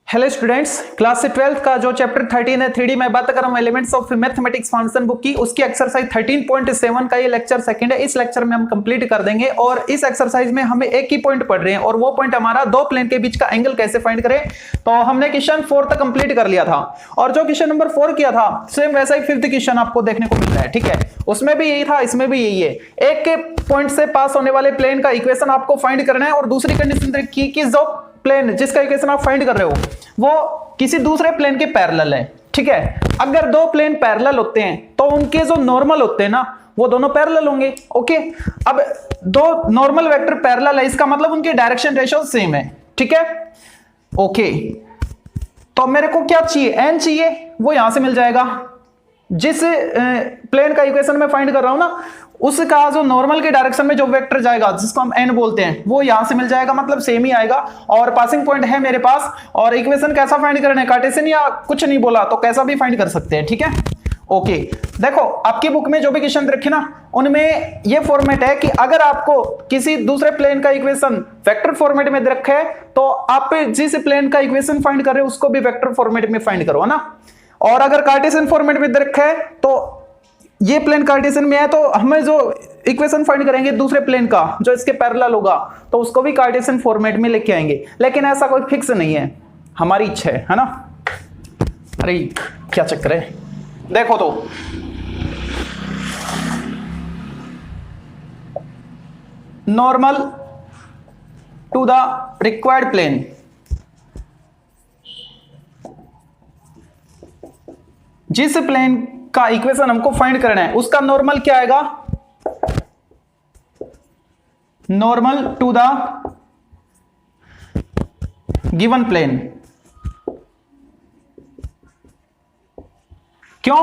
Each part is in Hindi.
हेलो स्टूडेंट्स, क्लास 12 का जो चैप्टर 13 है 3D में बात कर रहा हूँ elements of mathematics function book की, उसकी एक्सरसाइज 13.7 का ये लेक्चर सेकंड है। इस लेक्चर में हम कंप्लीट कर देंगे और इस एक्सरसाइज में हमें एक ही पॉइंट पढ़ रहे हैं और वो पॉइंट हमारा दो प्लेन के बीच का एंगल कैसे फाइंड करें। तो हमने क्वेश्चन 4 तक कंप्लीट कर लिया था और जो क्वेश्चन नंबर 4 किया था सेम वैसा ही 5th क्वेश्चन आपको देखने को मिल रहा है। ठीक है, उसमें भी यही था, इसमें भी यही है। एक के पॉइंट से पास होने वाले प्लेन का इक्वेशन आपको फाइंड करना है और दूसरी कंडीशन रखी कि जो प्लेन जिसका इक्वेशन आप फाइंड कर रहे हो वो किसी दूसरे प्लेन के पैरेलल है। ठीक है, अगर दो प्लेन पैरेलल होते हैं तो उनके जो नॉर्मल होते हैं ना वो दोनों पैरेलल होंगे। ओके, अब दो नॉर्मल वेक्टर पैरेलल है, इसका मतलब उनके डायरेक्शन रेशियो सेम है। ठीक है, ओके, तो मेरे को क्या चाहिए, एन चाहिए, वो यहां से मिल जाएगा। जिस प्लेन का इक्वेशन में फाइंड कर रहा हूं ना उसका जो नॉर्मल के डायरेक्शन में जो वेक्टर जाएगा जिसको हम एन बोलते हैं वो यहां से मिल जाएगा, मतलब सेम ही आएगा। और पासिंग पॉइंट है मेरे पास और इक्वेशन कैसा फाइंड करना है, कार्टेशियन या कुछ नहीं बोला तो कैसा भी फाइंड कर सकते हैं। ठीक है, ओके, देखो आपकी बुक में जो भी क्वेश्चन रखे ना उनमें ये फॉर्मेट है कि अगर आपको किसी दूसरे प्लेन का इक्वेशन वेक्टर फॉर्मेट में रखा है तो आप जिस प्लेन का इक्वेशन फाइंड कर रहे हो उसको भी वेक्टर फॉर्मेट में फाइंड करो, है ना। और अगर कार्टेशियन फॉर्मेट में रखा है तो ये प्लेन कार्टेशियन में है तो हमें जो इक्वेशन फाइंड करेंगे दूसरे प्लेन का जो इसके पैरेलल होगा तो उसको भी कार्टेशियन फॉर्मेट में लेके आएंगे, लेकिन ऐसा कोई फिक्स नहीं है, हमारी इच्छा है ना। अरे क्या चक्कर है, देखो तो normal to the required plane, जिस प्लेन का इक्वेशन हमको फाइंड करना है उसका नॉर्मल क्या आएगा, normal to the given plane. क्यों?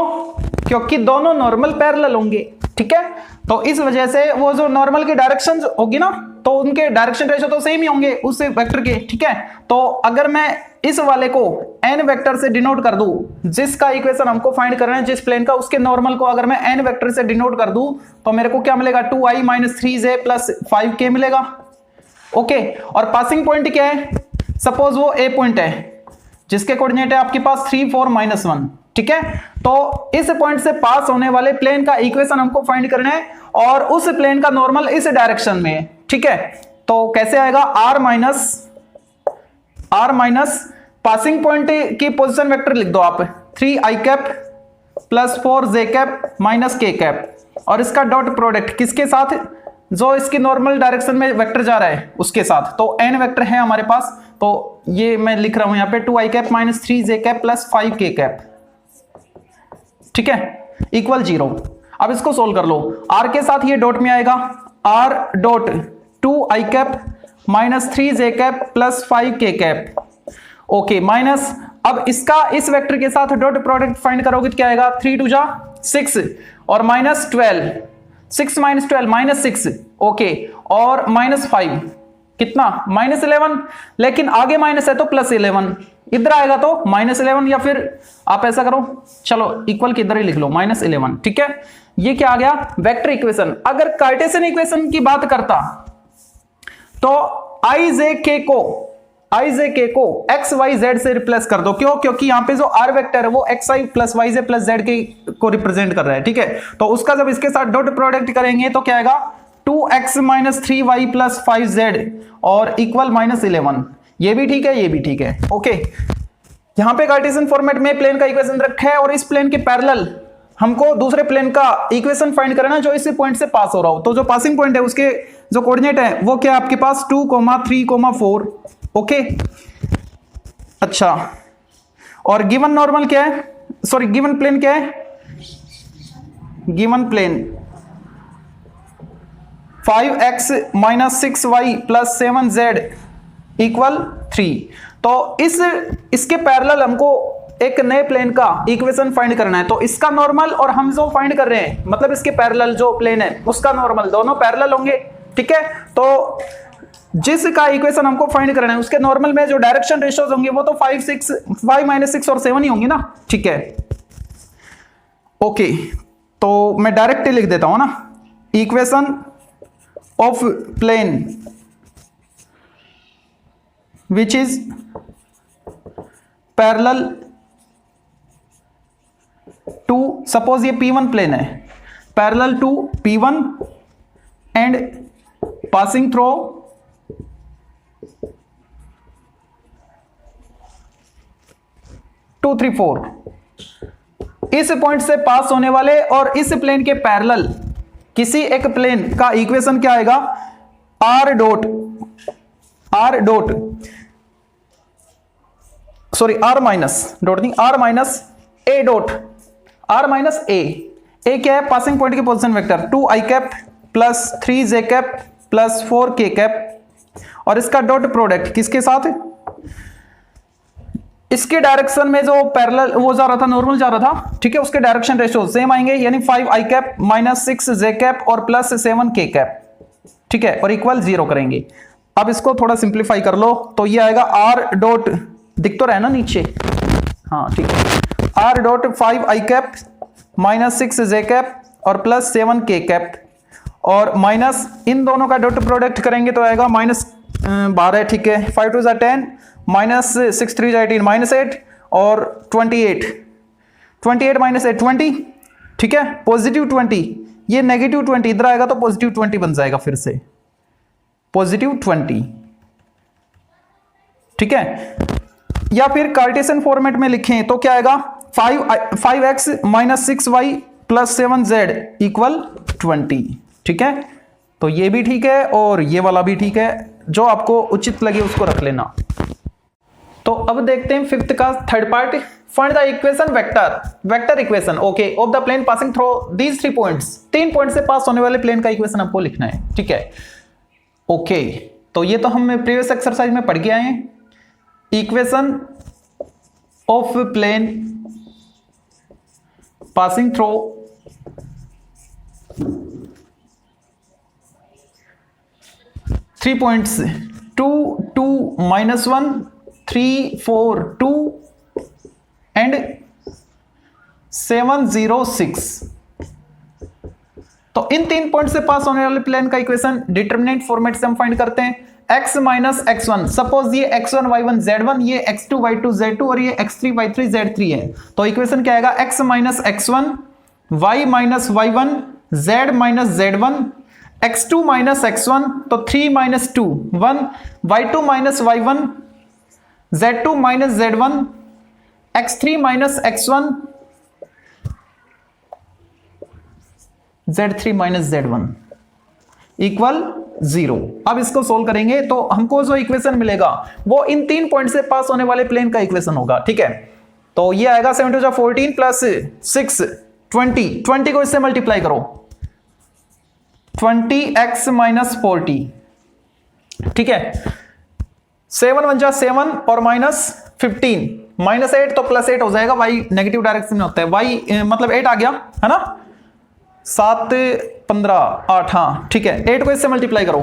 क्योंकि दोनों नॉर्मल पैरेलल होंगे। ठीक है, तो इस वजह से वो जो नॉर्मल की डायरेक्शन होगी ना तो उनके डायरेक्शन रेशियो तो सेम ही होंगे उस वेक्टर के। ठीक है, तो अगर मैं इस वाले को n वेक्टर से डिनोट कर दूं, जिसका इक्वेशन हमको फाइंड करना है जिस प्लेन का, उसके नॉर्मल को अगर मैं n वेक्टर से डिनोट कर दूं तो मेरे को क्या मिलेगा, 2i - 3j + 5k मिलेगा। ओके, और पासिंग पॉइंट क्या है, सपोज वो a पॉइंट है जिसके कोऑर्डिनेट है आपके पास 3 4 -1। ठीक है, तो इस पॉइंट से पास होने वाले प्लेन का इक्वेशन हमको फाइंड करना है और उस प्लेन का नॉर्मल इस डायरेक्शन में है। ठीक है, तो कैसे आएगा, r माइनस पासिंग पॉइंट की पोजीशन वेक्टर लिख दो आप, 3i cap + 4j cap - k cap और इसका डॉट प्रोडक्ट किसके साथ, जो इसकी नॉर्मल डायरेक्शन में वेक्टर जा रहा है उसके साथ। तो n वेक्टर है हमारे पास, तो ये मैं लिख रहा हूं यहाँ पे 2i cap - 3j cap + 5k cap. ठीक है, इक्वल 0। अब इसको सोल्व कर लो, r के साथ ये डॉट में आएगा, r dot 2i cap - 3j cap + 5k cap. Okay, minus, अब इसका इस वेक्टर के साथ डॉट प्रोडक्ट फाइंड करोगे तो क्या आएगा, 3 2 जा 6 और -12, 6 - 12 -6। ओके, और -5 कितना, -11, लेकिन आगे माइनस है तो +11, इधर आएगा तो -11, या फिर आप ऐसा करो, चलो इक्वल के इधर ही लिख लो -11। ठीक है, ये क्या आ गया, वेक्टर इक्वेशन। अगर कार्टेशियन इक्वेशन की बात करता तो i j k को x y z से रिप्लेस कर दो। क्यों? क्योंकि यहां पे जो r वेक्टर है वो xi + yj + z के को रिप्रेजेंट कर रहा है। ठीक है, तो उसका जब इसके साथ डॉट प्रोडक्ट करेंगे तो क्या आएगा, 2x - 3y + 5z और इक्वल -11। ये भी ठीक है, ये भी ठीक है। ओके, यहां पे कार्टेशियन फॉर्मेट में प्लेन का इक्वेशन रखा है और इस प्लेन के पैरेलल हमको दूसरे प्लेन का इक्वेशन फाइंड करना है जो इस पॉइंट से पास हो रहा हो। तो जो पासिंग पॉइंट है उसके जो कोऑर्डिनेट है वो क्या है आपके पास, 2, 3, 4। ओके, अच्छा, और गिवन नॉर्मल क्या है, सॉरी गिवन प्लेन क्या है, given plane 5x - 6y + 7z = 3। तो इसके पैरेलल हमको एक नए प्लेन का इक्वेशन फाइंड करना है, तो इसका नॉर्मल और हम जो फाइंड कर रहे हैं मतलब इसके पैरेलल जो प्लेन है उसका नॉर्मल, दोनों पैरेलल होंगे। ठीक है, तो जिसका इक्वेशन हमको फाइंड करना है उसके नॉर्मल में जो डायरेक्शन रेशियोज होंगे वो तो 5 -6 और 7 ही होंगी ना। ठीक है, ओके, तो मैं डायरेक्ट लिख देता हूं ना, equation of plane which is parallel to, suppose ये P1 प्लेन है, parallel to P1 and passing through 2, 3, 4, इस पॉइंट से पास होने वाले और इस प्लेन के पैरेलल किसी एक प्लेन का इक्वेशन क्या आएगा, R dot sorry R minus dot नहीं, R minus A dot, R minus A क्या है, पासिंग पॉइंट की position vector 2 i cap plus 3 j cap plus 4 k cap, और इसका डॉट प्रोडक्ट किसके साथ, इसके डायरेक्शन में जो पैरेलल वो जा रहा था, नॉर्मल जा रहा था, ठीक है, उसके डायरेक्शन रेशियो सेम आएंगे, यानी 5 i cap minus 6 j cap और प्लस 7 k कैप, ठीक है, और इक्वल 0 करेंगे। अब इसको थोड़ा सिंप्लीफाई कर लो तो ये आएगा आर डॉट, दिख तो रहा है ना नीचे, हाँ ठीक है, R dot 5 i cap minus 6 j cap और प्लस 7 k कैप, और माइनस इन दोनों का डॉट प्रोडक्ट करेंगे तो आएगा माइनस 12, ठीक है, 5 2 10 माइनस 6 3 18 माइनस 8 और 28 माइनस 8 20, ठीक है, पॉजिटिव 20, ये नेगेटिव 20 इधर आएगा तो पॉजिटिव 20 बन जाएगा, फिर से पॉजिटिव 20, ठीक है। या फिर कार्टेशियन फॉर्मेट में लिखें तो क्या आएगा, 5x minus 6y plus 7z equal 20, ठीक है, तो ये भी ठीक है और ये वाला भी ठीक है, जो आपको उचित लगे उसको रख लेना। तो अब देखते हैं फिफ्थ का third part, find the equation vector equation okay of the plane passing through these 3 points, 3 point से पास होने वाले प्लेन का इक्वेशन आपको लिखना है, ठीक है, ओके। तो ये तो हम प्रीवियस एक्सरसाइज में पढ़ के आए हैं, equation of plane passing through three points 2 2 -1 3 4 2 and 7 0 6। तो इन 3 पॉइंट से पास होने वाले प्लेन का इक्वेशन डिटरमिनेंट फॉर्मेट से हम फाइंड करते हैं, x माइनस x1, सपोज ये x1 y1 z1, ये x2 y2 z2 और ये x3 y3 z3 है, तो इक्वेशन क्या आएगा, x minus x1 y minus y1 z minus z1 x2 minus x1 तो 3 minus 2 1 y2 minus y1 z2 minus z1 x3 minus x1 z3 minus z1 equal 0। अब इसको सोल्व करेंगे तो हमको जो इक्वेशन मिलेगा वो इन 3 पॉइंट से पास होने वाले प्लेन का इक्वेशन होगा, ठीक है। तो ये आएगा 7 2 14 प्लस 6 20 को इससे मल्टीप्लाई करो, 20x माइनस 40, ठीक है, 7 1 जा 7 और माइनस 15 माइनस 8 तो प्लस 8 हो जाएगा, y नेगेटिव डायरेक्शन में होता है, y मतलब 8 आ गया है ना, 7 15 8, हाँ ठीक है, 8 को इससे मल्टीप्लाई करो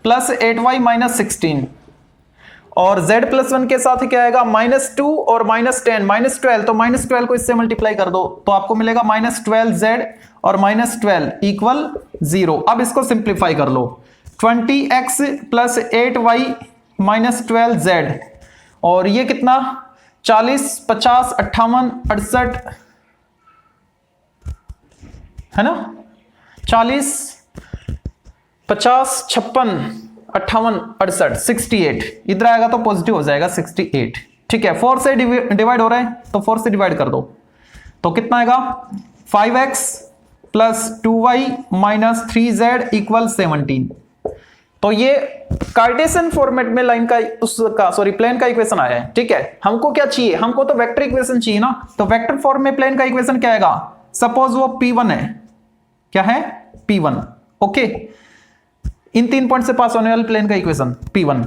प्लस 8y माइनस 16 और z प्लस 1 के साथ क्या आएगा -2 और -10 -12, तो -12 को इससे मल्टीप्लाई कर दो तो आपको मिलेगा -12z और -12 इक्वल 0। अब इसको सिंप्लीफाई कर लो, 20x plus 8y minus 12z और ये कितना 40 50 58 68 है ना, 40 50 56 58 68 68, इधर आएगा तो पॉजिटिव हो जाएगा 68, ठीक है, 4 से डिवाइड हो रहा है तो 4 से डिवाइड कर दो तो कितना आएगा 5x plus 2y minus 3z equal 17। तो ये कार्टेशियन फॉर्मेट में लाइन का उसका सॉरी प्लेन का इक्वेशन आया है, ठीक है। हमको क्या चाहिए, हमको तो वेक्टर इक्वेशन चाहिए ना, तो वेक्टर फॉर्म में प्लेन का इक्वेशन क्या आएगा, सपोज वो P1 है, क्या है P1, ओके, इन 3 पॉइंट से पास होने वाले प्लेन का इक्वेशन P1,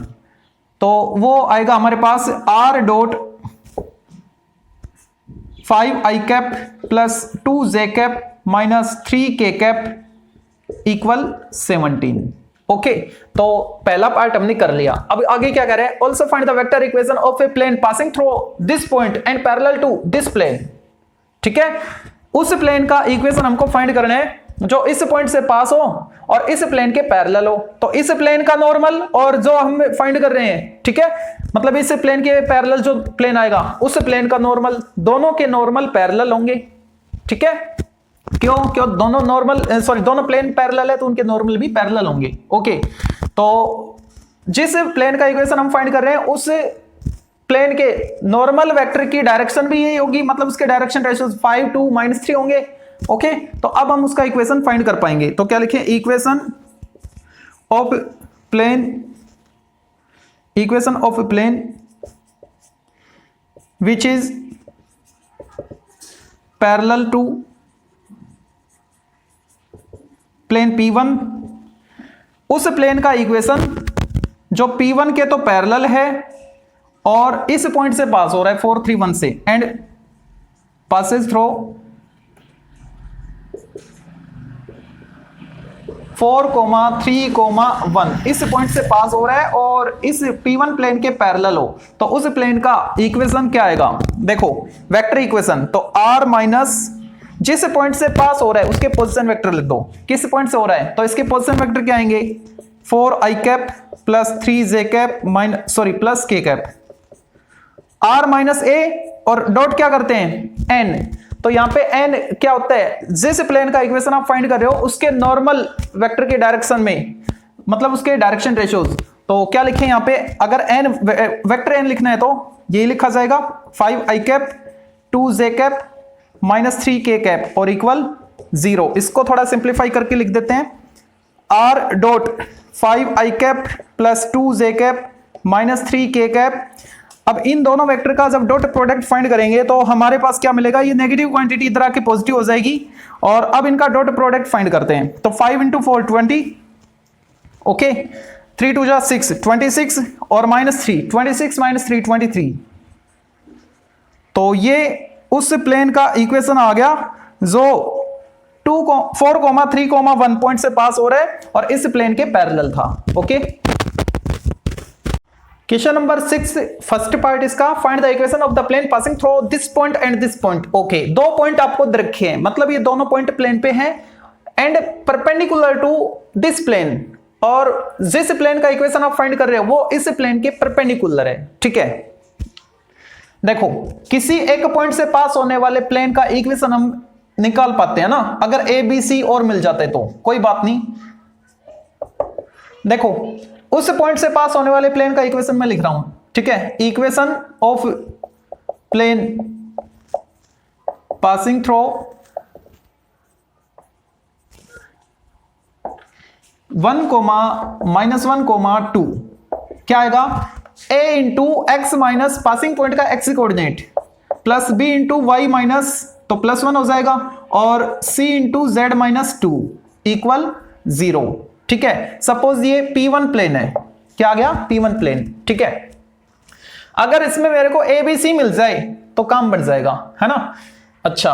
तो वो आएगा हमारे पास r dot 5i cap plus 2j cap minus 3k cap equal 17, okay. तो पहला पार्ट हमने कर लिया, अब आगे क्या कर रहे हैं, also find the vector equation of a plane passing through this point and parallel to this plane, ठीक है, उस प्लेन का इक्वेशन हमको फाइंड करना है जो इस पॉइंट से पास हो और इस प्लेन के पैरेलल हो। तो इस प्लेन का नॉर्मल और जो हम फाइंड कर रहे हैं, ठीक है, मतलब इस प्लेन के पैरेलल जो प्लेन आएगा उस प्लेन का नॉर्मल, दोनों के नॉर्मल पैरेलल होंगे, ठीक है। क्यों? दोनों नॉर्मल दोनों प्लेन पैरेलल है तो उनके नॉर्मल भी पैरेलल होंगे। ओके, तो जिस प्लेन का इक्वेशन हम फाइंड कर रहे हैं उस प्लेन के नॉर्मल वेक्टर की डायरेक्शन भी यही होगी, मतलब उसके डायरेक्शन रेशियो 5 2 -3 होंगे। ओके, तो अब हम उसका इक्वेशन फाइंड कर पाएंगे। तो क्या लिखें? Equation of plane which is parallel to plane P1, उस प्लेन का इक्वेशन जो P1 के तो पैरेलल है और इस पॉइंट से पास हो रहा है 4 3 1 से एंड पासेस थ्रू 4 3 1, इस पॉइंट से पास हो रहा है और इस P1 प्लेन के पैरेलल हो, तो उस प्लेन का इक्वेशन क्या आएगा? देखो वेक्टर इक्वेशन, तो R माइनस जिस पॉइंट से पास हो रहा है उसके पोजीशन वेक्टर लिख दो। किस पॉइंट से हो रहा है तो इसके पोजीशन वेक्टर क्या आएंगे? 4i cap plus 3j cap plus k cap. R minus a और डॉट क्या करते हैं? n। तो यहां पे n क्या होता है? जिस प्लेन का इक्वेशन आप फाइंड कर रहे हो उसके नॉर्मल वेक्टर के डायरेक्शन में, मतलब उसके डायरेक्शन रेशियोज। तो क्या लिखें यहां पे? अगर n वेक्टर n लिखना है तो ये लिखा जाएगा 5i cap 2j cap -3k cap और इक्वल 0। इसको थोड़ा सिंप्लीफाई करके लिख देते हैं, r dot 5i cap plus 2j cap -3k cap. अब इन दोनों वेक्टर का जब डॉट प्रोडक्ट फाइंड करेंगे तो हमारे पास क्या मिलेगा? ये नेगेटिव क्वांटिटी इधर आके पॉजिटिव हो जाएगी। और अब इनका डॉट प्रोडक्ट फाइंड करते हैं। तो 5 × 4 20, ओके, 3 2 6 26 और -3 26 -3 23। तो ये उस प्लेन का इक्वेशन आ गया जो 4 3 1 पॉइंट से पास हो रहा है और इस प्लेन के पैरेलल था। Okay, question number 6 first part इसका, find the equation of the plane passing through this point and this point. Okay, दो पॉइंट आपको रखे हैं, मतलब ये दोनों पॉइंट प्लेन पे हैं and perpendicular to this plane, और जिस प्लेन का इक्वेशन आप फाइंड कर रहे हो वो इस प्लेन के परपेंडिकुलर है, ठीक है। देखो किसी एक पॉइंट से पास होने वाले प्लेन का इक्वेशन हम निकाल पाते हैं ना, अगर ए बी सी और मिल जाते तो कोई बात नहीं। देखो उस पॉइंट से पास होने वाले प्लेन का इक्वेशन मैं लिख रहा हूं, ठीक है। Equation of plane passing through 1, -1, 2 क्या आएगा? a into x minus passing point का x coordinate plus b into Y minus तो +1 हो जाएगा और c इंटू जेड -2 इक्वल 0, ठीक है। सपोज ये P1 प्लेन है, क्या आ गया? P1 प्लेन, ठीक है। अगर इसमें मेरे को a b c मिल जाए तो काम बढ़ जाएगा, है ना। अच्छा,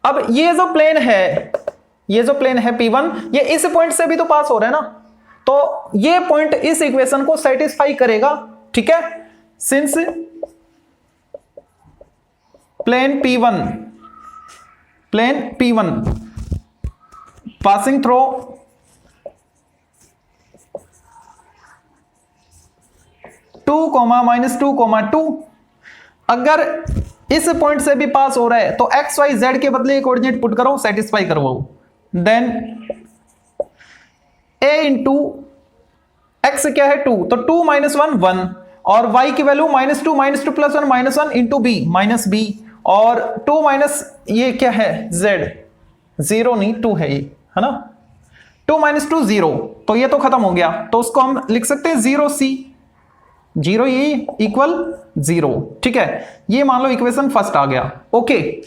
अब ये जो प्लेन है P1, ये इस पॉइंट से भी तो पास हो रहा है ना, तो ये पॉइंट इस इक्वेशन को सेटिस्फाई करेगा, ठीक है। Since plane P1 passing through -2, अगर इस पॉइंट से भी पास हो रहा है तो एक्स वाई जेड के बदले कोऑर्डिनेट पुट करो, सेटिस्फाई करवाओ। देन a इंटू एक्स क्या है? 2, तो 2 -1 1 और y की वैल्यू -2 +1 -1 इंटू b -b और 2 माइनस ये क्या है? z 0 नहीं 2 है ये, है ना। 2 -2 0, तो ये तो खत्म हो गया, तो उसको हम लिख सकते हैं 0c 0 ये इक्वल 0, ठीक है। ये मान लो इक्वेशन फर्स्ट आ गया। ओके,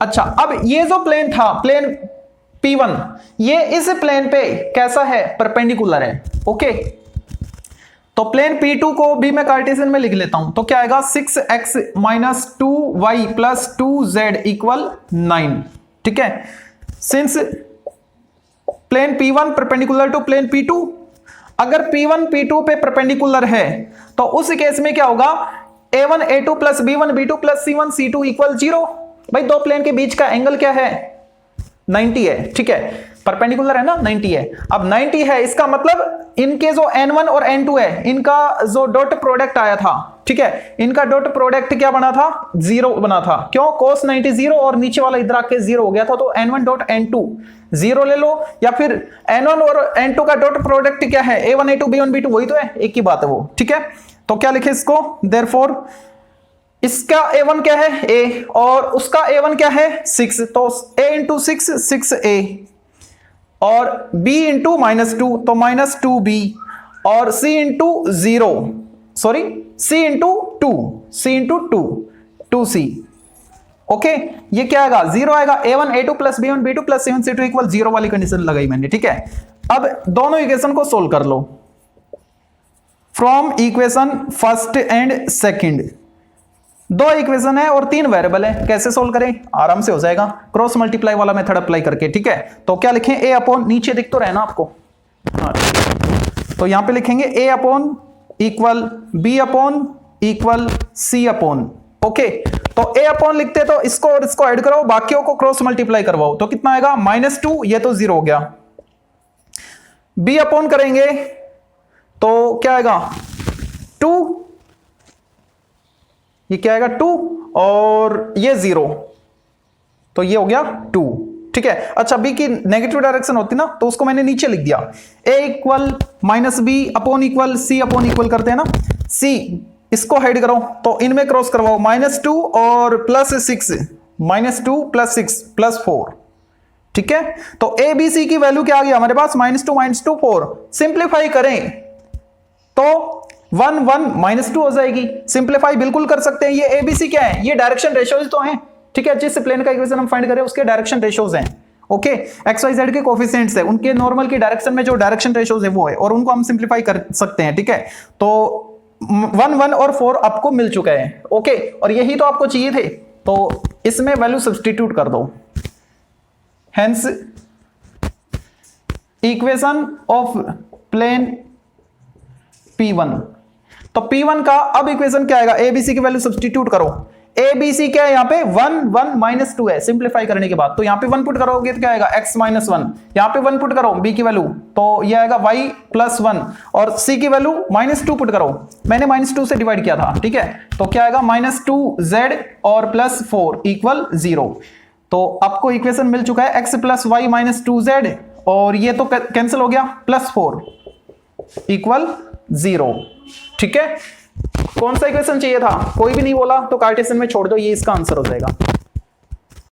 अच्छा, अब ये जो प्लेन था प्लेन P1, ये इस प्लेन पे कैसा है? परपेंडिकुलर है। ओके, तो प्लेन P2 को भी मैं कार्टेशियन में लिख लेता हूं, तो क्या आएगा? 6x - 2y + 2z इक्वल 9, ठीक है। Since plane P1 perpendicular to plane P2, अगर P1 P2 पे परपेंडिकुलर है तो उस केस में क्या होगा? A1 A2 + B1 B2 + C1 C2 equal 0। भाई दो प्लेन के बीच का एंगल क्या है? 90 है, ठीक है। परपेंडिकुलर है ना 90 है। अब 90 है इसका मतलब इनके जो n1 और n2 है इनका जो डॉट प्रोडक्ट आया था, ठीक है, इनका डॉट प्रोडक्ट क्या बना था, 0 बना था। क्यों, cos 90 0 और नीचे वाला इधर आके 0 हो गया था, तो n1 डॉट n2 0 ले लो, या फिर n1 और n2 का डॉट प्रोडक्ट क्या है, a1 a2 b1 b2 वही तो है, एक ही बात है वो, ठीक है। तो क्या लिखे इसको, देयरफॉर इसका a1 क्या है a और उसका a1 क्या है 6, तो a इंटू 6 6a और b इंटू -2 तो -2b और c into 0 sorry c into 2 c into 2 2c। Okay, ये क्या आएगा 0 आएगा, a1 a2 plus b1 b2 plus c1 c2 equal 0 वाली कंडीशन लगाई मैंने, ठीक है। अब दोनों इक्वेशन को सोल्व कर लो from equation first and second. दो इक्वेशन है और 3 वेरिएबल है, कैसे सोल्व करें, आराम से हो जाएगा क्रॉस मल्टीप्लाई वाला मेथड अप्लाई करके, ठीक है। तो क्या लिखें, a अपॉन, नीचे दिख तो रहे ना आपको, हाँ, तो यहां पे लिखेंगे a upon equal b upon equal c upon, okay. तो a अपॉन लिखते तो इसको और इसको ऐड कराओ, बाकियों को क्रॉस मल्टीप्लाई करवाओ, तो कितना आएगा -2, ये तो 0 हो गया। b अपॉन करेंगे तो क्या आएगा 2, ये क्या आएगा 2 और ये 0, तो ये हो गया 2, ठीक है। अच्छा, b की नेगेटिव डायरेक्शन होती ना, तो उसको मैंने नीचे लिख दिया, a equal -b upon equal c upon equal करते हैं ना, c इसको हाइड करो तो इनमें क्रॉस करवाओ, -2 और +6, -2 + 6 + 4, ठीक है। तो a b c की वैल्यू क्या आ गई हमारे पास, -2 4। सिंप्लीफाई करें तो 1 1 -2 हो जाएगी, सिंप्लीफाई बिल्कुल कर सकते हैं। ये ए बी सी क्या है, ये डायरेक्शन रेशियोज तो हैं, ठीक है। जिस प्लेन का इक्वेशन हम फाइंड करें उसके डायरेक्शन रेशियोज हैं, ओके। एक्स वाई जेड के कोफिशिएंट्स है, उनके नॉर्मल की डायरेक्शन में जो डायरेक्शन रेशियोज है वो है, और उनको हम सिंप्लीफाई कर सकते हैं, ठीक है। तो 1 1 और 4 आपको मिल चुका है, ओके, और यही तो आपको चाहिए थे, तो इसमें वैल्यू सब्स्टिट्यूट कर दो। Hence equation of plane P1, तो P1 का अब इक्वेशन क्या आएगा, ABC की वैल्यू सब्स्टिट्यूट करो। ABC क्या है यहाँ पे 1 1 -2 है, सिंप्लीफाई करने के बाद, तो यहाँ पे 1 पुट करोगे तो क्या आएगा x -1, यहाँ पे 1 पुट करो b की वैल्यू, तो ये आएगा y + 1 और c की वैल्यू -2 पुट करो, मैंने -2 से डिवाइड किया था, ठीक है। तो क्या आएगा -2z और +4 = 0। तो आपको इक्वेशन मिल चुका है x + y -2z, और ये तो कैंसिल हो गया, +4 = 0, ठीक है। कौन सा इक्वेशन चाहिए था, कोई भी नहीं बोला तो कार्टेशियन में छोड़ दो, ये इसका आंसर हो जाएगा।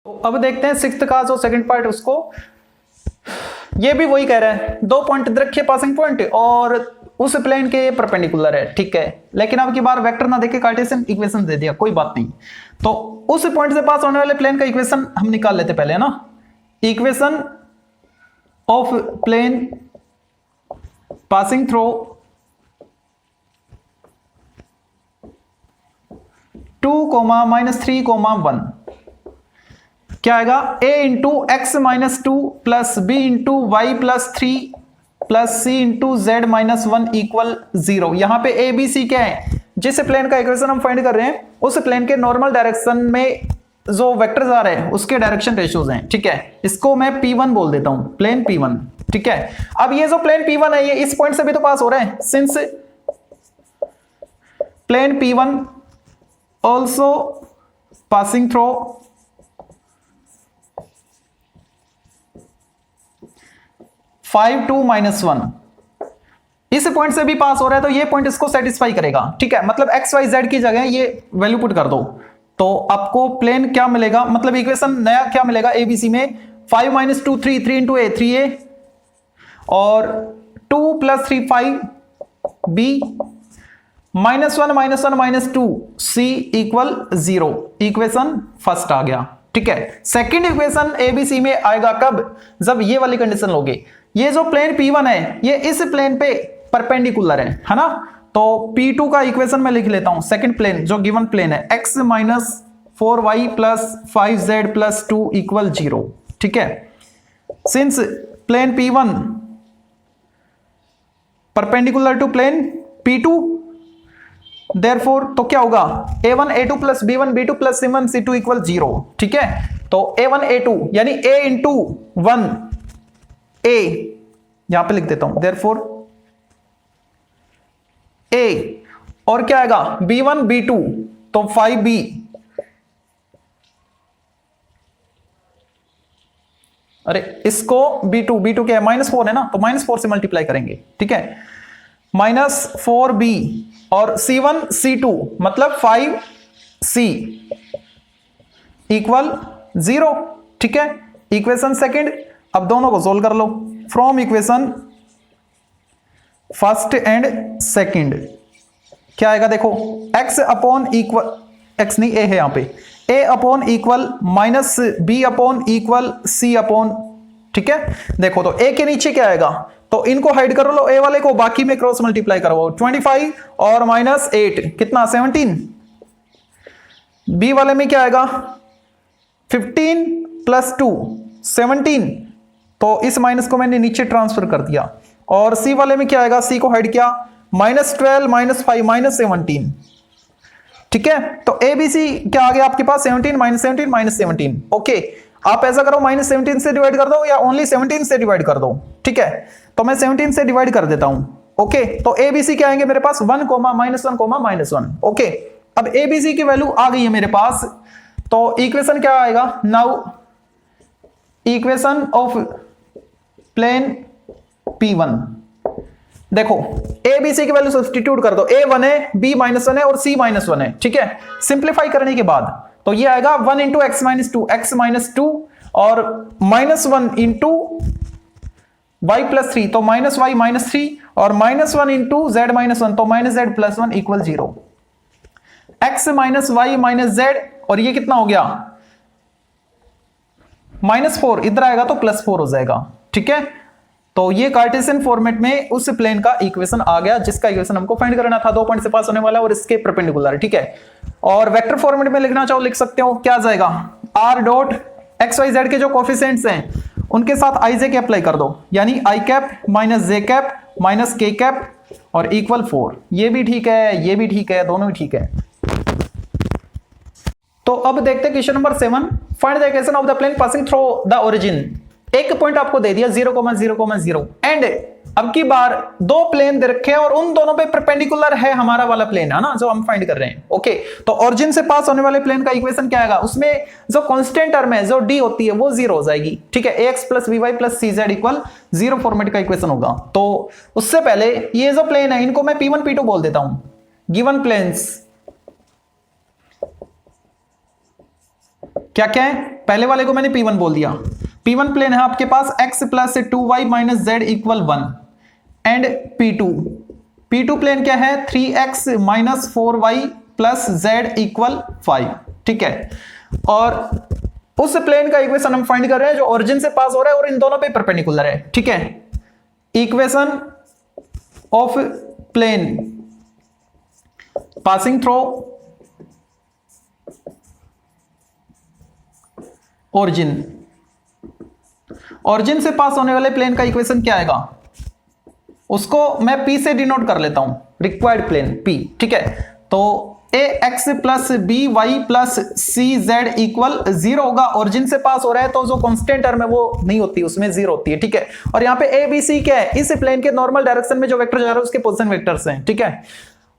तो अब देखते हैं सिक्स्थ का जो सेकंड पार्ट, उसको ये भी वही कह रहा है, 2 पॉइंट रखे पासिंग पॉइंट और उस प्लेन के परपेंडिकुलर है, ठीक है। लेकिन अब की बार वेक्टर ना देके कार्टेशियन इक्वेशन दे दिया, कोई बात नहीं। तो उस पॉइंट से पास होने वाले प्लेन का इक्वेशन हम निकाल लेते पहले, है ना। Equation of plane passing through 2, -3, 1 क्या आएगा, a into x -2 plus b into y +3 plus c into z -1 = 0। यहां पे a b c क्या है, जिस प्लेन का इक्वेशन हम फाइंड कर रहे हैं उस प्लेन के नॉर्मल डायरेक्शन में जो वेक्टर्स आ रहे हैं उसके डायरेक्शन रेशियोज हैं, ठीक है। इसको मैं P1 बोल देता हूं, प्लेन P1, ठीक है। अब ये जो प्लेन P1 है ये इस पॉइंट से भी तो पास हो रहा है, since plane P1 also passing through 5 2 -1, इस पॉइंट से भी पास हो रहा है, तो ये पॉइंट इसको सेटिस्फाई करेगा, ठीक है। मतलब एक्स वाई जेड की जगह ये वैल्यू पुट कर दो, तो आपको प्लेन क्या मिलेगा, मतलब इक्वेशन नया क्या मिलेगा एबीसी में, 5 -2 3 3 × a 3a और 2 + 3 5 b -1 -2 c = 0। इक्वेशन फर्स्ट आ गया, ठीक है। सेकंड इक्वेशन एबीसी में आएगा कब, जब ये वाली कंडीशन लोगे, ये जो प्लेन P1 है ये इस प्लेन पे परपेंडिकुलर है ना। तो P2 का इक्वेशन मैं लिख लेता हूं, सेकंड प्लेन जो गिवन प्लेन है, x - 4y + 5z + 2 = 0, ठीक है। Since plane P1 perpendicular to plane P2, Therefore, तो क्या होगा, a1 a2 + b1 b2 + c1 c2 = 0, ठीक है। तो a1 a2 यानी a × 1 ए यहां पे लिख देता हूं, देयरफॉर ए, और क्या आएगा B1 B2, तो 5B, अरे इसको B2 क्या है -4 है ना, तो -4 से मल्टीप्लाई करेंगे, ठीक है, -4B और C1 C2 मतलब 5C इक्वल 0, ठीक है। इक्वेशन सेकंड, अब दोनों को सोल्व कर लो from equation first and second. क्या आएगा देखो, x अपॉन इक्वल, x नहीं a है यहां पे, a upon equal minus b upon equal c upon, ठीक है। देखो तो a के नीचे क्या आएगा, तो इनको हाइड कर लो a वाले को, बाकी में क्रॉस मल्टीप्लाई करो, 25 और -8 कितना 17, b वाले में क्या आएगा 15 + 2 17, तो इस माइनस को मैंने नीचे ट्रांसफर कर दिया, और c वाले में क्या आएगा, c को हाइड किया, -12 -5 -17, ठीक है। तो ABC क्या आ गया आपके पास 17 -17 -17, ओके। आप ऐसा करो -17 से डिवाइड कर दो या ओनली 17 से डिवाइड कर दो, ठीक है। तो मैं 17 से डिवाइड कर देता हूं, ओके। तो ABC क्या आएंगे मेरे पास 1, -1, -1, ओके। अब ABC की वैल्यू आ गई है मेरे पास, तो इक्वेशन क्या आएगा now, equation of plane P1, देखो ABC की वैल्यू सब्स्टिट्यूट कर दो, A 1 है, B -1 है और C -1 है, ठीक है। सिंप्लीफाई करने के बाद तो ये आएगा 1 × x - 2 x - 2 और -1 × y + 3, तो -y -3 और -1 × z -1, तो -z + 1 = 0, x - y - z, और ये कितना हो गया -4, इधर आएगा तो +4 हो जाएगा, ठीक है। तो ये कार्टेशियन फॉर्मेट में उस प्लेन का इक्वेशन आ गया जिसका इक्वेशन हमको फाइंड करना था, 2 पॉइंट से पास होने वाला और इसके परपेंडिकुलर है, ठीक है। और वेक्टर फॉर्मेट में लिखना चाहो लिख सकते हो, क्या जाएगा r dot X Y Z के जो कोफिशिएंट्स हैं उनके साथ i j के अप्लाई कर दो, यानी i cap - j cap - k cap और इक्वल 4। ये भी ठीक है, ये भी ठीक है, दोनों भी ठीक है। तो अब देखते हैं question number 7, find the equation of the plane passing through the origin. एक पॉइंट आपको दे दिया 0,0,0 एंड अब की बार दो प्लेन दे रखे हैं और उन दोनों पे परपेंडिकुलर है हमारा वाला प्लेन, है ना, जो हम फाइंड कर रहे हैं, ओके। तो ओरिजिन से पास होने वाले प्लेन का इक्वेशन क्या आएगा, उसमें जो कांस्टेंट टर्म है जो d होती है वो 0 हो जाएगी, ठीक है। ax + by + cz = 0 फॉर्मेट का इक्वेशन होगा। तो उससे पहले ये जो प्लेन है इनको मैं P1 P2 बोल देता हूं, गिवन प्लेन्स क्या क्या है, पहले वाले को मैंने P1 बोल दिया, P1 प्लेन है आपके पास x + 2y - z = 1 and P2 plane क्या है 3x - 4y + z = 5, ठीक है। और उस प्लेन का इक्वेशन हम फाइंड कर रहे हैं जो ओरिजिन से पास हो रहा है और इन दोनों पे परपेंडिकुलर है, ठीक है। Equation of plane passing through origin से पास होने वाले प्लेन का इक्वेशन क्या आएगा, उसको मैं P से डिनोट कर लेता हूं, रिक्वायर्ड प्लेन P, ठीक है। तो ax + by + cz = 0 होगा, ओरिजिन से पास हो रहा है तो जो कांस्टेंट टर्म है वो नहीं होती, उसमें 0 होती है, ठीक है। और यहाँ पे a b c क्या है, इस प्लेन के नॉर्मल डायरेक्शन में जो वेक्टर जा रहा है उसके पोजीशन वेक्टर्स हैं, ठीक है,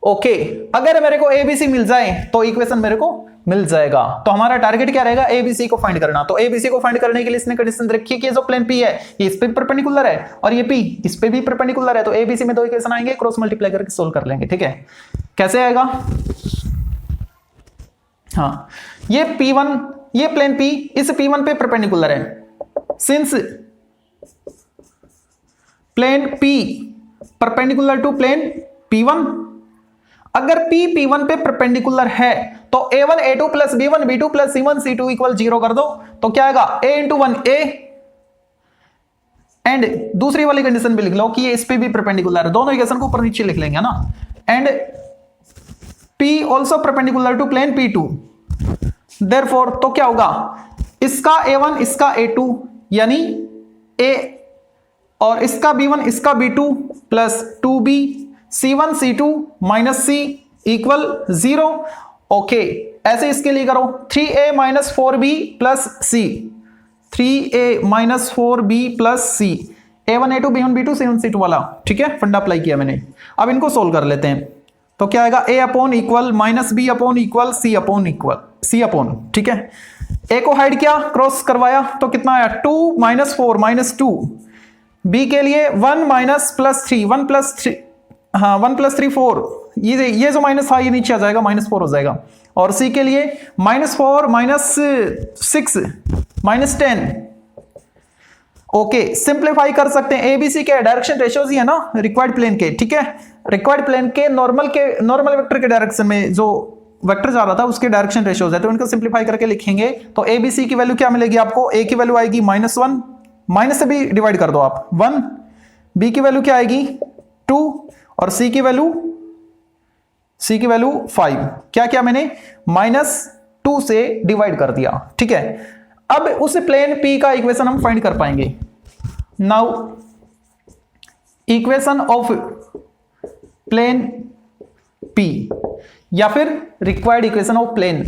ओके। अगर मेरे को a b c मिल जाए तो इक्वेशन मेरे को मिल जाएगा। तो हमारा टारगेट क्या रहेगा, ABC को फाइंड करना। तो ABC को फाइंड करने के लिए इसने कंडीशन रखी है कि जो प्लेन P है ये इस पे परपेंडिकुलर है और ये P इस पे भी परपेंडिकुलर है, तो ABC में दो इक्वेशन आएंगे, क्रॉस मल्टीप्लाई करके सोल्व कर लेंगे, ठीक है। कैसे आएगा, हाँ, ये P1, ये प्लेन P इस P1 पे परपेंडिकुलर है, since plane P perpendicular to plane P1, अगर P P1 पे परपेंडिकुलर है तो A1 A2 + B1 B2 + C1 C2 = 0 कर दो, तो क्या आएगा A × 1 A, एंड दूसरी वाली कंडीशन भी लिख लो कि ये इस पे भी परपेंडिकुलर है, दोनों इक्वेशन को ऊपर नीचे लिख लेंगे ना, and P also perpendicular to plane P2, therefore तो क्या होगा, इसका A1 इसका A2 यानी A और इसका B1 इसका B2 + 2B C1 C2 - C = 0, okay. ऐसे इसके लिए करो 3a - 4b + c, 3a - 4b + c A1 A2 B1 B2 C1 C2 वाला, ठीक है, फंडा अप्लाई किया मैंने। अब इनको सोल्व कर लेते हैं। तो क्या आएगा, A upon equal minus B upon equal C upon equal C upon, ठीक है। A को हाइड किया, क्रॉस करवाया, तो कितना आया 2 माइनस 4 माइनस 2। B के लिए 1 माइनस प्लस 3 1 प्लस 3, हाँ 1 प्लस 3 4, ये जो माइनस था ये नीचे आ जाएगा, माइनस 4 हो जाएगा। और C के लिए minus 4 minus 6 minus 10। Okay, simplify कर सकते हैं। ABC के डायरेक्शन रेशियोज ही है ना रिक्वायर्ड प्लेन के, ठीक है। रिक्वायर्ड प्लेन के नॉर्मल वेक्टर के डायरेक्शन में जो वेक्टर जा रहा था उसके डायरेक्शन रेशियोज है, तो इनको सिंप्लीफाई करके लिखेंगे। तो ABC की वैल्यू क्या मिलेगी आपको, A की वैल्यू आएगी -1, माइनस से भी डिवाइड कर दो आप 1, B की वैल्यू क्या आएगी 2 और C की वैल्यू 5। क्या क्या मैंने -2 से डिवाइड कर दिया, ठीक है। अब उस प्लेन P का इक्वेशन हम फाइंड कर पाएंगे। Now equation of plane P या फिर required equation of plane,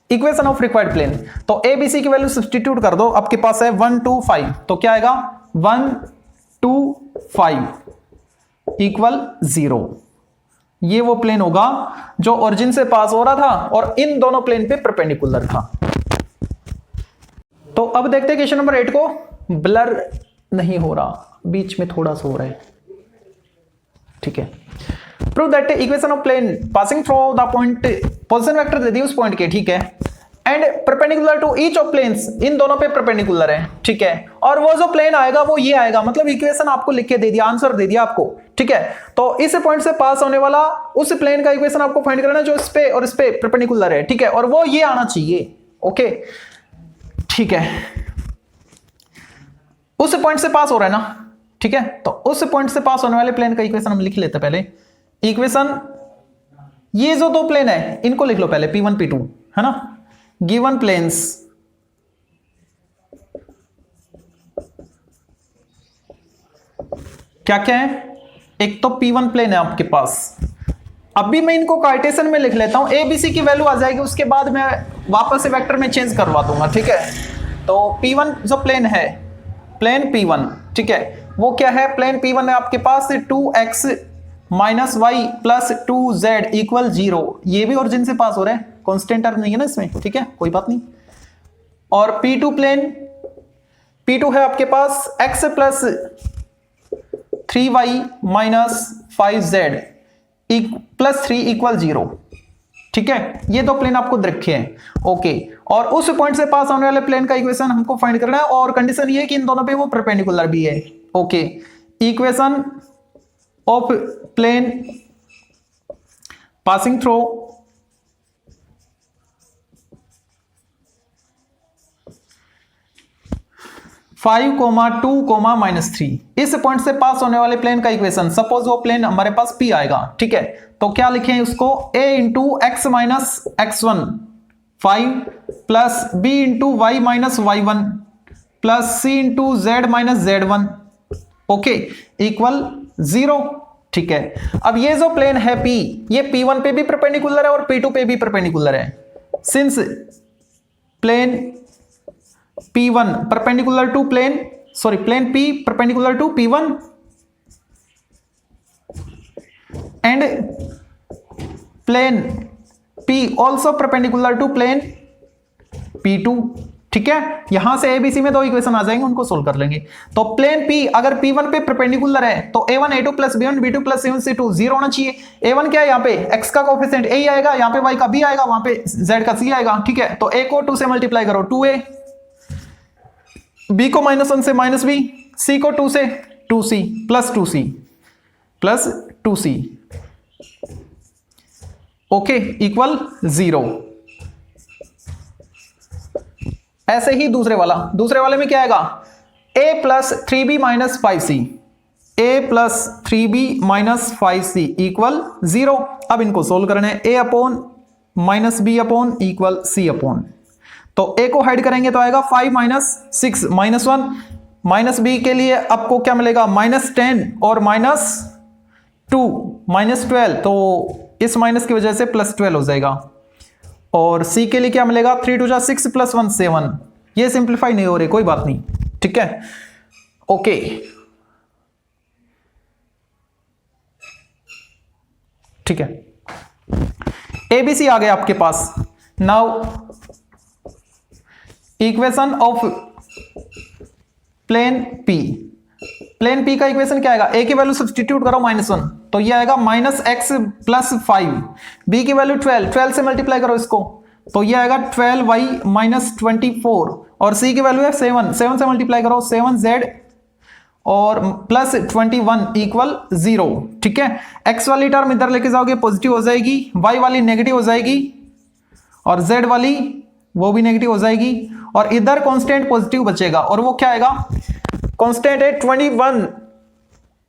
equation of required plane. तो ABC की वैल्यू सब्स्टिट्यूट कर दो, आपके पास है 1 2 5, तो क्या आएगा 1 2 5 इक्वल 0। ये वो प्लेन होगा जो ओरिजिन से पास हो रहा था और इन दोनों प्लेन पे परपेंडिकुलर था। तो अब देखते हैं क्वेश्चन नंबर 8 को। ब्लर नहीं हो रहा, बीच में थोड़ा सा हो रहा है, ठीक है। Prove that equation of plane passing through the point, position vector दे दी उस पॉइंट के, ठीक है, and perpendicular to each of planes, इन दोनों पे परपेंडिकुलर है, ठीक है। और वो जो प्लेन आएगा वो ये आएगा, मतलब इक्वेशन आपको लिख के दे दिया, आंसर दे दिया आपको, ठीक है। तो इस पॉइंट से पास होने वाला उस प्लेन का इक्वेशन आपको फाइंड करना है जो इस पे और इस पे परपेंडिकुलर है, ठीक है, और वो ये आना चाहिए, ओके, ठीक है। उस पॉइंट से पास हो रहा है ना, ठीक है। तो उस पॉइंट से पास होने वाले प्लेन का इक्वेशन हम लिख लेते हैं पहले। इक्वेशन, ये जो दो प्लेन है इनको लिख लो पहले, P1 P2, है ना। गिवन प्लेन्स क्या क्या है, एक तो P1 प्लेन है आपके पास। अभी मैं इनको कार्टेशियन में लिख लेता हूं, ABC की वैल्यू आ जाएगी, उसके बाद मैं वापस से वेक्टर में चेंज करवा दूंगा, ठीक है। तो P1 जो प्लेन है, प्लेन P1, ठीक है, वो क्या है, प्लेन P1 है आपके पास 2x minus Y plus 2z equal 0। ये भी ओरिजिन से पास हो रहा है, कांस्टेंट टर्म नहीं है ना इसमें, ठीक है, कोई बात नहीं। और P2 प्लेन, P2 है आपके पास x plus 3y minus 5z plus 3 equal 0, ठीक है। ये दो प्लेन आपको रखे हैं, ओके। और उस पॉइंट से पास होने वाले प्लेन का इक्वेशन हमको फाइंड करना है, और कंडीशन ये है कि इन दोनों पे वो परपेंडिकुलर भी है, okay. Equation of plane passing through five comma 2 comma -3, इस पॉइंट से पास होने वाले प्लेन का इक्वेशन, सपोज वो प्लेन हमारे पास P आएगा, ठीक है। तो क्या लिखें उसको, a into x minus x1 5 plus b into Y minus y1 plus c into z minus z1, okay, equal 0, ठीक है। अब ये जो प्लेन है P, ये P1 पे भी परपेंडिकुलर है और P2 पे भी परपेंडिकुलर है। Since plane P1 perpendicular to plane, sorry, plane P perpendicular to P1 and plane P also perpendicular to plane P2, ठीक है। यहां से ABC में दो इक्वेशन आ जाएंगे, उनको सोल्व कर लेंगे। तो प्लेन P अगर P1 पे परपेंडिकुलर है तो A1 A2 plus B1 B2 plus C1 C2 0 होना चाहिए। A1 क्या है, यहाँ पे x का कोफिशिएंट A ही आएगा, यहाँ पे y का B आएगा, वहां पे z का C आएगा, ठीक है। तो A को 2 से मल्टीप्लाई करो 2A, B को -1 से -B, C को 2 से 2C plus 2C plus 2C, okay, equal 0। ऐसे ही दूसरे वाले में क्या आएगा, A plus 3B minus 5C, A plus 3B minus 5C equal 0। अब इनको सोल्व करना है, A upon minus B upon equal C upon, तो A को हाइड करेंगे तो आएगा 5 माइनस 6 माइनस 1, माइनस B के लिए आपको क्या मिलेगा -10 और -2 -12, तो इस माइनस की वजह से +12 हो जाएगा। और C के लिए क्या मिलेगा, 3 2 6 + 1 7, ये सिंप्लीफाई नहीं हो रही, कोई बात नहीं, ठीक है। ओके, ठीक है, एबीसी आ गया आपके पास। Now equation of plane P, plane P का इक्वेशन क्या आएगा, ए की वैल्यू सब्सटीट्यूट करो -1, तो ये आएगा -x + 5, बी की वैल्यू 12 से मल्टीप्लाई करो इसको, तो ये आएगा 12y - 24, और सी की वैल्यू है 7 से मल्टीप्लाई करो 7z और +21 = 0। ठीक है, x वाली टर्म इधर लेके जाओगे पॉजिटिव हो जाएगी, y वाली नेगेटिव हो जाएगी, और z वाली वो भी नेगेटिव हो जाएगी, और इधर कांस्टेंट पॉजिटिव बचेगा, और वो क्या आएगा, कांस्टेंट है 21,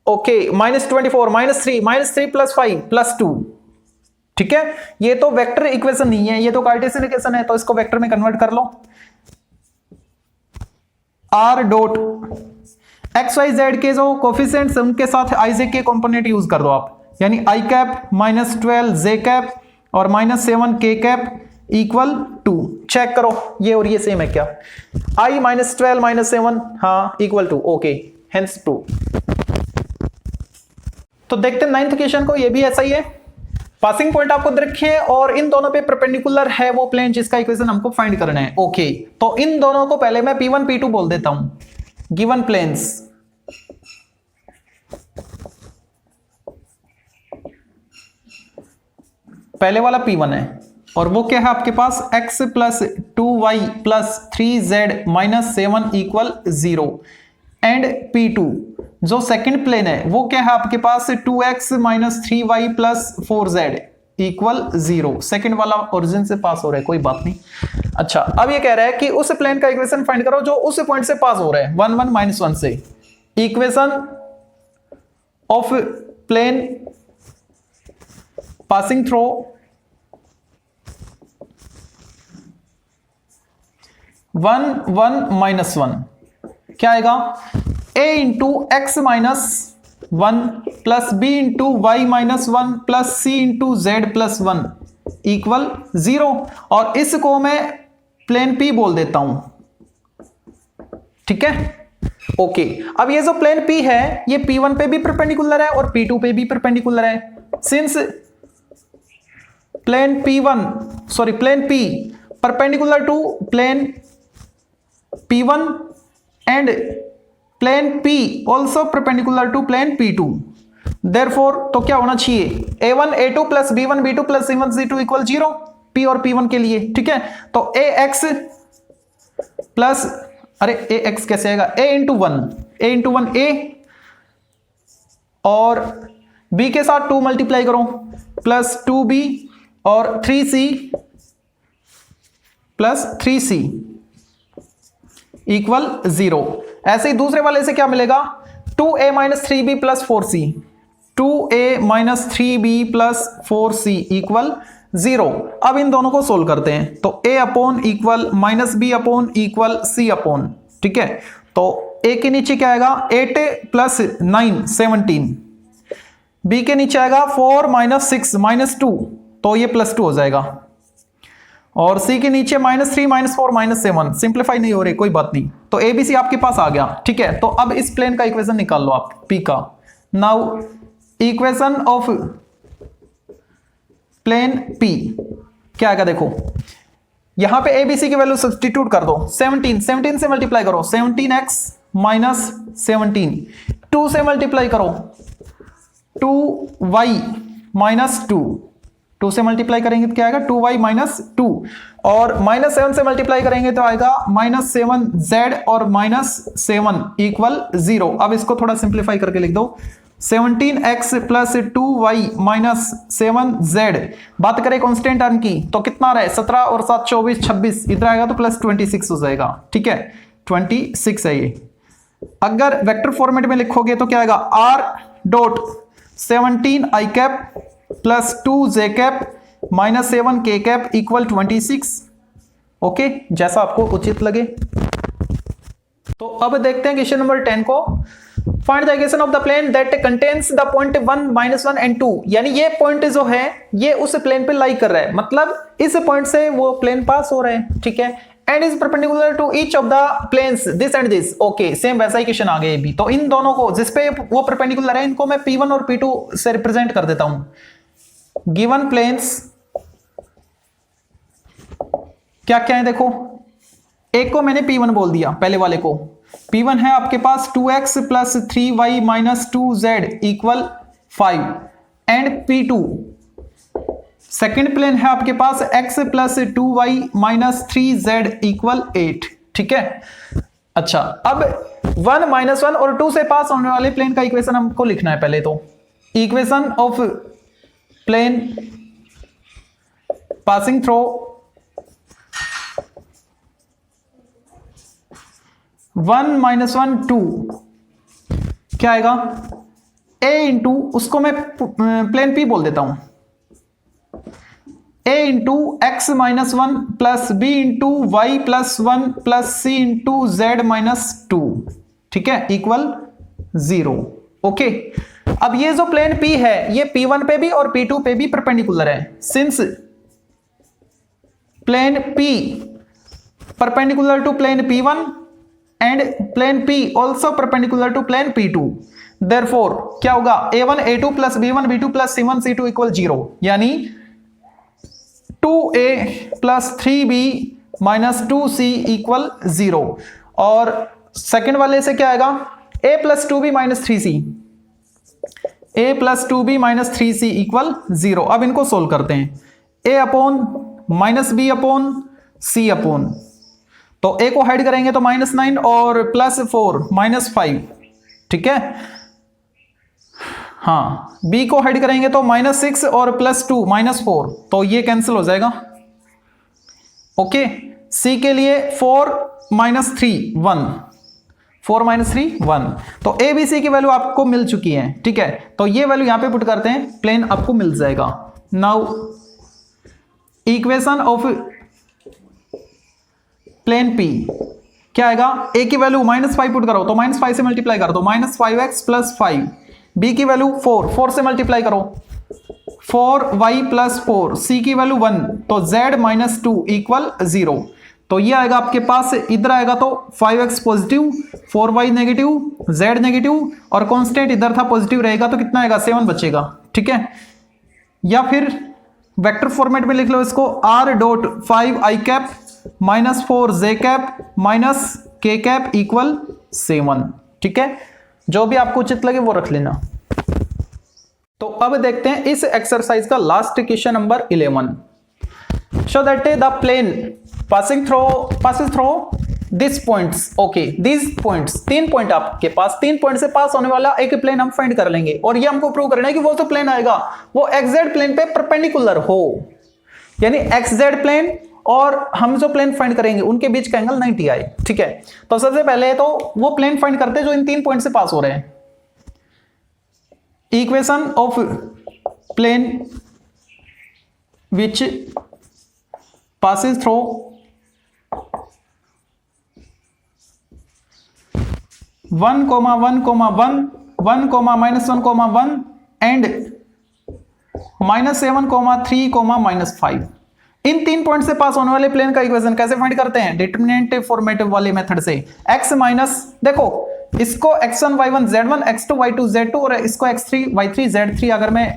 ओके, -24 -3 + 5 + 2। ठीक है, ये तो वेक्टर इक्वेशन नहीं है, ये तो कार्टेशियन इक्वेशन है, तो इसको वेक्टर में कन्वर्ट कर लो। r dot X Y Z के जो कोफिशिएंट्स उनके साथ i j के कंपोनेंट यूज कर दो आप, यानी i कैप -12 j कैप और -7 k कैप = 2। चेक करो ये और ये सेम है क्या, i -12 -7 हाँ = 2, ओके, हेंस 2। तो देखते हैं 9th क्वेश्चन को, ये भी ऐसा ही है, पासिंग पॉइंट आपको रखे और इन दोनों पे परपेंडिकुलर है वो प्लेन जिसका इक्वेशन हमको फाइंड करना है। ओके, तो इन दोनों को पहले मैं P1 P2 बोल देता हूं, गिवन प्लेन्स, पहले वाला P1 है और वो क्या है आपके पास, x + 2y + 3z - 7 = 0, and P2 जो सेकंड प्लेन है वो क्या है आपके पास, 2x - 3y + 4z = 0। सेकंड वाला ओरिजिन से पास हो रहा है, कोई बात नहीं। अच्छा, अब ये कह रहा है कि उस प्लेन का इक्वेशन फाइंड करो जो उस पॉइंट से पास हो रहा है, 1 1 -1 से। Equation of plane passing through 1 1 -1 क्या आएगा, a × x - 1 + b × y - 1 + c × z + 1 = 0, और इसको मैं प्लेन P बोल देता हूं। ठीक है, ओके, अब ये जो प्लेन P है ये P1 पे भी परपेंडिकुलर है और P2 पे भी परपेंडिकुलर है। Since plane P perpendicular to plane P1 and plane P also perpendicular to plane P2, therefore तो क्या होना चाहिए, A1 A2 + B1 B2 + C1 C2 = 0 P और P1 के लिए। ठीक है, तो AX प्लस, अरे AX कैसे आएगा, A × 1 A और B के साथ 2 मल्टीप्लाई करो प्लस 2B और 3C प्लस 3C = 0। ऐसे ही दूसरे वाले से क्या मिलेगा, 2a - 3b + 4c, 2a - 3b + 4c = 0। अब इन दोनों को सोल्व करते हैं, तो a upon equal -b equal c upon. ठीक है, तो a के नीचे क्या आएगा, 8 + 9 17, b के नीचे आएगा 4 - 6 -2, तो ये +2 हो जाएगा, और C के नीचे -3 -4 -7, सिंप्लीफाई नहीं हो रही, कोई बात नहीं, तो ABC आपके पास आ गया। ठीक है, तो अब इस प्लेन का इक्वेशन निकाल लो आप P का। Now equation of plane P क्या आएगा, देखो यहां पे ABC की वैल्यू सब्स्टिट्यूट कर दो, 17 से मल्टीप्लाई करो, 17x - 17, 2 से मल्टीप्लाई करो 2y - 2, 2 से मल्टीप्लाई करेंगे तो क्या आएगा, 2y - 2, और -7 से मल्टीप्लाई करेंगे तो आएगा -7z और -7 = 0। अब इसको थोड़ा सिंप्लीफाई करके लिख दो, 17x + 2y - 7z, बात करें कांस्टेंट टर्म की तो कितना रहा है, 17 और 7 24 26, इधर आएगा तो +26 हो जाएगा। ठीक है, 26 है ये। अगर वेक्टर फॉर्मेट में लिखोगे तो क्या आएगा, r dot 17 i cap plus 2 j cap -7 k cap = 26। Okay, जैसा आपको उचित लगे। तो अब देखते हैं क्वेश्चन नंबर 10 को, find the equation of the plane that contains the point 1 -1 and 2, यानी ये पॉइंट जो है ये उस प्लेन पे लाई कर रहा है, मतलब इस पॉइंट से वो प्लेन पास हो रहा है। ठीक है, and is perpendicular to each of the planes this and this. Okay, same वैसा ही क्वेश्चन आ गया भी। तो इन दोनों को जिसपे वो परपेंडिकुलर है इनको मैं P1 और P2 से रिप्रेजेंट कर देता हूं। गिवन प्लेन्स क्या क्या है देखो, एक को मैंने P1 बोल दिया, पहले वाले को P1 है आपके पास 2x plus 3y minus 2z equal 5 and P2 second plane है आपके पास x plus 2y minus 3z equal 8। ठीक है, अच्छा अब 1 -1 और 2 से पास होने वाले प्लेन का इक्वेशन हमको लिखना है। पहले तो equation of plane passing through 1 -1 2 क्या आएगा, a इंटू उसको मैं प्लेन P बोल देता हूं, a into x minus 1 plus b into Y plus 1 plus c into z minus 2। ठीक है, इक्वल 0। ओके, अब ये जो प्लेन P है ये P1 पे भी और P2 पे भी परपेंडिकुलर है। Since plane P perpendicular to plane P1 and plane P also perpendicular to plane P2, therefore क्या होगा, a1 a2 plus b1 b2 plus c1 c2 equal 0, यानी 2a plus 3b minus 2c equal 0। और सेकेंड वाले से क्या आएगा, a plus 2b minus 3c, a plus 2b minus 3c equal 0। अब इनको सोल्व करते हैं, a upon minus b upon c upon, तो a को हाइड करेंगे तो -9 और प्लस 4 -5। ठीक है, हाँ b को हाइड करेंगे तो -6 और प्लस 2 -4, तो ये कैंसिल हो जाएगा। ओके, c के लिए 4 -3 1, 4 -3 1, तो a b c की वैल्यू आपको मिल चुकी है। ठीक है, तो ये वैल्यू यहां पे पुट करते हैं, प्लेन आपको मिल जाएगा। Now equation of plane P क्या आएगा, a की वैल्यू -5 पुट करो तो -5 से मल्टीप्लाई कर दो, -5x प्लस 5, b की वैल्यू 4 से मल्टीप्लाई करो 4y प्लस 4, c की वैल्यू 1, तो z माइनस 2 इक्वल 0। तो ये आएगा आपके पास, इधर आएगा तो 5x positive 4y negative z negative और कांस्टेंट इधर था पॉजिटिव रहेगा तो कितना आएगा, 7 बचेगा। ठीक है, या फिर वेक्टर फॉर्मेट में लिख लो इसको, r dot 5i cap minus 4j cap minus k cap equal 7। ठीक है, जो भी आपको उचित लगे वो रख लेना। तो अब देखते हैं इस एक्सरसाइज का last question number 11। Show that the plane passing through this points. Okay, this points, 3 point आपके पास, 3 पॉइंट से पास होने वाला एक प्लेन हम फाइंड कर लेंगे और ये हमको प्रूव करना है कि वो जो प्लेन आएगा वो XZ प्लेन पे परपेंडिकुलर हो, यानी XZ प्लेन और हम जो प्लेन फाइंड करेंगे उनके बीच का एंगल 90 आए। ठीक है, तो सबसे पहले तो वो प्लेन फाइंड करते हैं जो इन 3 पॉइंट से पास हो रहे हैं। Equation of plane which passes through 1, 1, 1, 1, -1, 1 and -7, 3, -5। इन 3 पॉइंट से पास होने वाले प्लेन का इक्वेशन कैसे फाइंड करते हैं, डिटरमिनेंट फॉर्मेटिव वाले मेथड से। x माइनस, देखो इसको x1 y1 z1, x2 y2 z2 और इसको x3 y3 z3 अगर मैं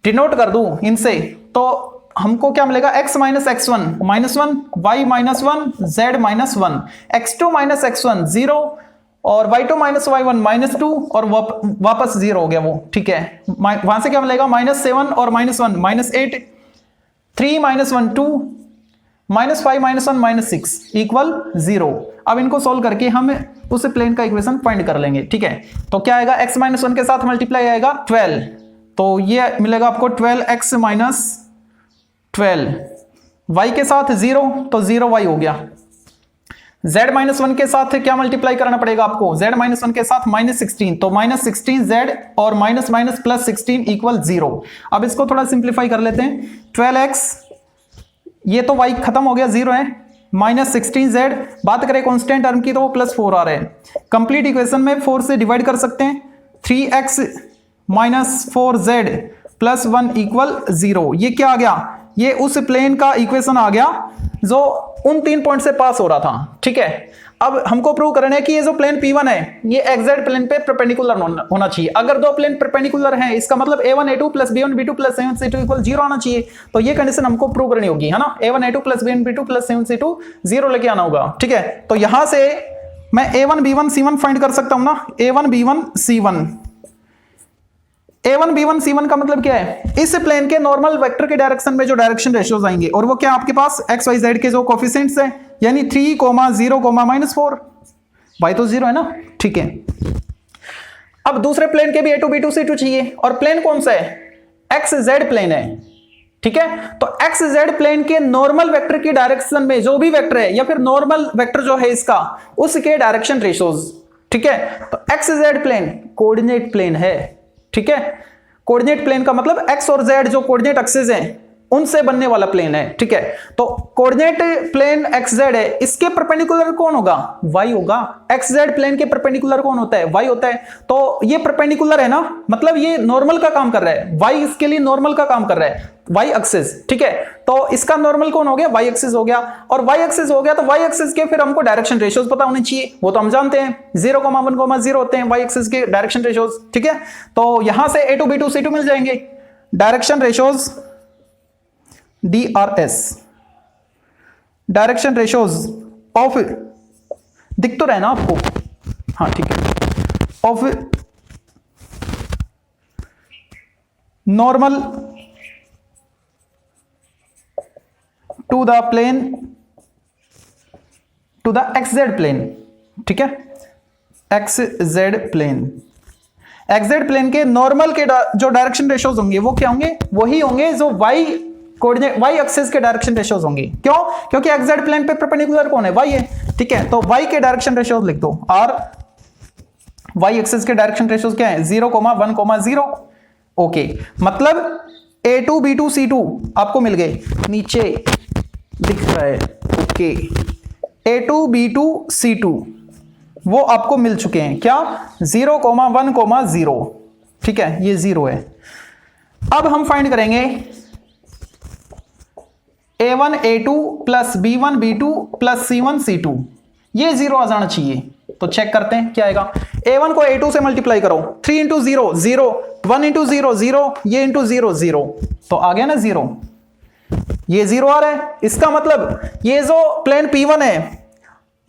डिनोट कर दूं इनसे तो हमको क्या मिलेगा, x minus x1 -1, y minus 1 z minus 1, x2 minus x1 0 और y2 माइनस y1 -2 और वापस 0 हो गया वो। ठीक है, वहां से क्या मिलेगा, -7 और -1 -8, 3 -1 2, -5 -1 -6 इक्वल 0। अब इनको सोल्व करके हम उस प्लेन का इक्वेशन फाइंड कर लेंगे। ठीक है, तो क्या आएगा, x -1 के साथ मल्टीप्लाई आएगा 12, तो ये मिलेगा आपको 12x माइनस 12, y के साथ 0 तो 0y हो गया। z -1 के साथ क्या मल्टीप्लाई करना पड़ेगा आपको, z -1 के साथ -16, तो -16z और माइनस माइनस प्लस 16 इक्वल 0। अब इसको थोड़ा सिंप्लीफाई कर लेते हैं, 12x, ये तो y खत्म हो गया 0 है, -16z, बात करें कांस्टेंट टर्म की तो वो +4 आ रहे हैं। कंप्लीट इक्वेशन में 4 से डिवाइड कर सकते हैं, 3x minus 4z plus 1 equal 0। ये क्या आ गया, ये उस प्लेन का इक्वेशन आ गया जो उन 3 पॉइंट से पास हो रहा था। ठीक है, अब हमको प्रूव करना है कि ये जो प्लेन P1 है ये एक्सजेड प्लेन पे परपेंडिकुलर होना चाहिए। अगर दो प्लेन परपेंडिकुलर हैं इसका मतलब A1 A2 plus B1 B2 plus C1 C2 equal 0 आना चाहिए। तो ये कंडीशन हमको प्रूव करनी होगी, है ना। A1 A2 plus B1 B2 plus C1 C2 0 लेके आना होगा। ठीक है, तो यहां से मैं A1 B1 C1 फाइंड कर सकता हूं ना। A1 B1 C1, A1 B1 C1 का मतलब क्या है, इस प्लेन के नॉर्मल वेक्टर के डायरेक्शन में जो डायरेक्शन रेशियोज आएंगे और वो क्या आपके पास एक्स वाई जेड के जो कोफिशिएंट्स हैं, यानी 3, 0, -4, y तो 0 है ना। ठीक है, अब दूसरे प्लेन के भी A2 B2 C2 चाहिए और प्लेन कौन सा है, एक्स जेड प्लेन है। ठीक है, तो एक्स जेड प्लेन के नॉर्मल वेक्टर की डायरेक्शन में जो भी वेक्टर है या फिर नॉर्मल वेक्टर जो है इसका, उसके डायरेक्शन रेशियोज। ठीक है, तो X Z plane coordinate plane है। ठीक है, कोऑर्डिनेट प्लेन का मतलब एक्स और जेड जो कोऑर्डिनेट एक्सिस हैं उनसे बनने वाला प्लेन है। ठीक है, तो कोऑर्डिनेट प्लेन एक्स जेड है, इसके परपेंडिकुलर कौन होगा, वाई होगा। एक्स जेड प्लेन के परपेंडिकुलर कौन होता है, वाई होता है। तो ये परपेंडिकुलर है ना, मतलब ये नॉर्मल का काम कर रहा है, वाई इसके लिए नॉर्मल का काम कर रहा है, वाई एक्सिस। ठीक है, तो इसका नॉर्मल कौन हो गया, वाई एक्सिस हो गया। और वाई एक्सिस हो गया तो वाई एक्सिस के फिर हमको डायरेक्शन रेशियोज पता होने चाहिए, वो तो हम जानते हैं 0, 1, 0 होते हैं वाई एक्सिस के डायरेक्शन रेशियोज। ठीक है, तो यहां से A2 B2 C2 मिल जाएंगे। Direction ratios DRS, direction ratios of, दिख तो रहा है ना आपको, हाँ ठीक है, of normal to the plane to the XZ plane. ठीक है, XZ प्लेन, XZ प्लेन के नॉर्मल के जो डायरेक्शन रेशियोज होंगे वो क्या होंगे, वही होंगे जो वाई कोऑर्डिनेट वाई एक्सिस के डायरेक्शन रेशियोज होंगे। क्यों, क्योंकि XZ प्लेन पे परपेंडिकुलर कौन है, वाई है। ठीक है, तो वाई के डायरेक्शन रेशियोज लिख दो, और वाई एक्सिस के डायरेक्शन रेशियोज क्या है, 0, 1, 0। ओके, मतलब A2 B2 C2 आपको मिल गए, नीचे दिख रहा है। ओके, A2 B2 C2 वो आपको मिल चुके हैं, क्या 0, 1, 0। ठीक है, ये 0 है। अब हम फाइंड करेंगे A1 A2 plus B1 B2 plus C1 C2, ये 0 आ जाना चाहिए। तो चेक करते हैं क्या आएगा। A1 को A2 से मल्टीप्लाई करो, 3 इंटू 0 0, 1 इंटू 0 0, ये इंटू 0 0, तो आ गया ना 0, ये 0 आ रहा है। इसका मतलब ये जो प्लेन P1 है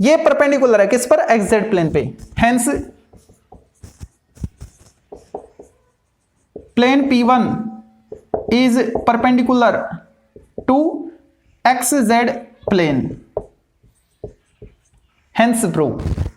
ये परपेंडिकुलर है किस पर, XZ प्लेन पे। Hence plane P1 is perpendicular to XZ plane, hence prove।